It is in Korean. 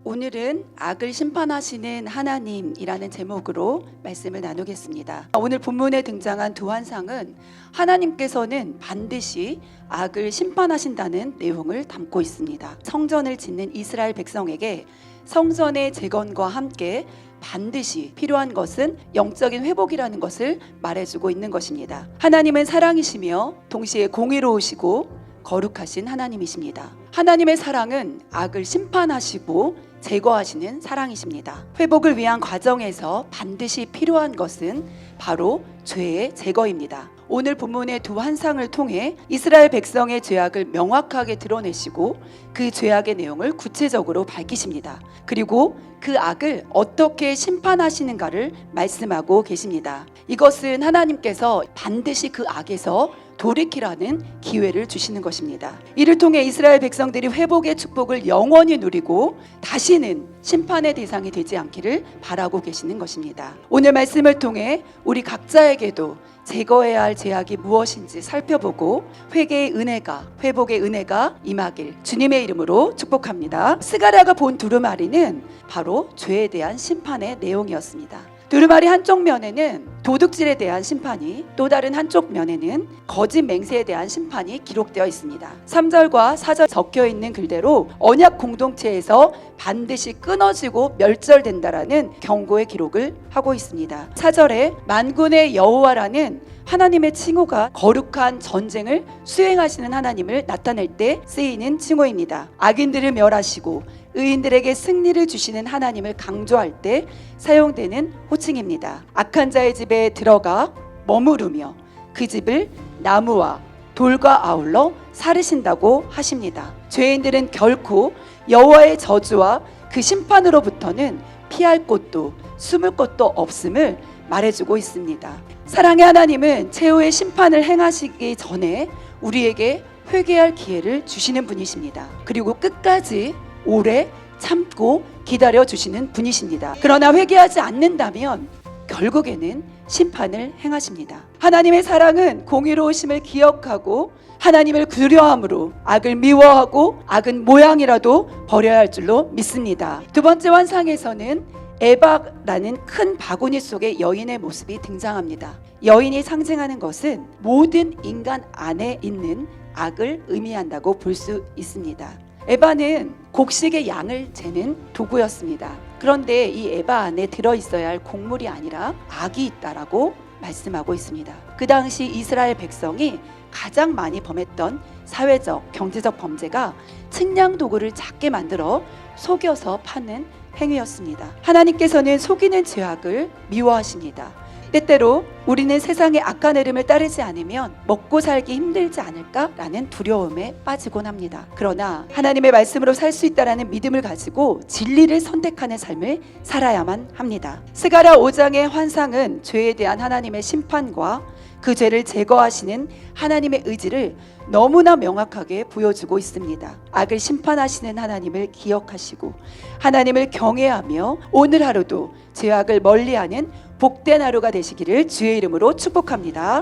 오늘은 악을 심판하시는 하나님이라는 제목으로 말씀을 나누겠습니다. 오늘 본문에 등장한 두 환상은 하나님께서는 반드시 악을 심판하신다는 내용을 담고 있습니다. 성전을 짓는 이스라엘 백성에게 성전의 재건과 함께 반드시 필요한 것은 영적인 회복이라는 것을 말해주고 있는 것입니다. 하나님은 사랑이시며 동시에 공의로우시고 거룩하신 하나님이십니다. 하나님의 사랑은 악을 심판하시고 제거하시는 사랑이십니다. 회복을 위한 과정에서 반드시 필요한 것은 바로 죄의 제거입니다. 오늘 본문의 두 환상을 통해 이스라엘 백성의 죄악을 명확하게 드러내시고 그 죄악의 내용을 구체적으로 밝히십니다. 그리고 그 악을 어떻게 심판하시는가를 말씀하고 계십니다. 이것은 하나님께서 반드시 그 악에서 돌이키라는 기회를 주시는 것입니다. 이를 통해 이스라엘 백성들이 회복의 축복을 영원히 누리고 다시는 심판의 대상이 되지 않기를 바라고 계시는 것입니다. 오늘 말씀을 통해 우리 각자에게도 제거해야 할 죄악이 무엇인지 살펴보고 회개의 은혜가, 회복의 은혜가 임하길 주님의 이름으로 축복합니다. 스가랴가 본 두루마리는 바로 죄에 대한 심판의 내용이었습니다. 두루마리 한쪽 면에는 도둑질에 대한 심판이, 또 다른 한쪽 면에는 거짓 맹세에 대한 심판이 기록되어 있습니다. 3절과 4절 적혀 있는 글대로 언약 공동체에서 반드시 끊어지고 멸절된다라는 경고의 기록을 하고 있습니다. 4절에 만군의 여호와라는 하나님의 칭호가 거룩한 전쟁을 수행하시는 하나님을 나타낼 때 쓰이는 칭호입니다. 악인들을 멸하시고 의인들에게 승리를 주시는 하나님을 강조할 때 사용되는 호칭입니다. 악한 자의 집에 들어가 머무르며 그 집을 나무와 돌과 아울러 사르신다고 하십니다. 죄인들은 결코 여호와의 저주와 그 심판으로부터는 피할 곳도 숨을 곳도 없음을 말해주고 있습니다. 사랑의 하나님은 최후의 심판을 행하시기 전에 우리에게 회개할 기회를 주시는 분이십니다. 그리고 끝까지 오래 참고 기다려 주시는 분이십니다. 그러나 회개하지 않는다면 결국에는 심판을 행하십니다. 하나님의 사랑은 공의로우심을 기억하고 하나님을 두려워함으로 악을 미워하고 악은 모양이라도 버려야 할 줄로 믿습니다. 두 번째 환상에서는 에바라는 큰 바구니 속에 여인의 모습이 등장합니다. 여인이 상징하는 것은 모든 인간 안에 있는 악을 의미한다고 볼 수 있습니다. 에바는 곡식의 양을 재는 도구였습니다. 그런데 이 에바 안에 들어있어야 할 곡물이 아니라 악이 있다라고 말씀하고 있습니다. 그 당시 이스라엘 백성이 가장 많이 범했던 사회적, 경제적 범죄가 측량 도구를 작게 만들어 속여서 파는 행위였습니다. 하나님께서는 속이는 죄악을 미워하십니다. 때때로 우리는 세상의 악한 흐름을 따르지 않으면 먹고 살기 힘들지 않을까라는 두려움에 빠지곤 합니다. 그러나 하나님의 말씀으로 살 수 있다라는 믿음을 가지고 진리를 선택하는 삶을 살아야만 합니다. 스가랴 5장의 환상은 죄에 대한 하나님의 심판과 그 죄를 제거하시는 하나님의 의지를 너무나 명확하게 보여주고 있습니다. 악을 심판하시는 하나님을 기억하시고 하나님을 경외하며 오늘 하루도 죄악을 멀리하는 복된 하루가 되시기를 주의 이름으로 축복합니다.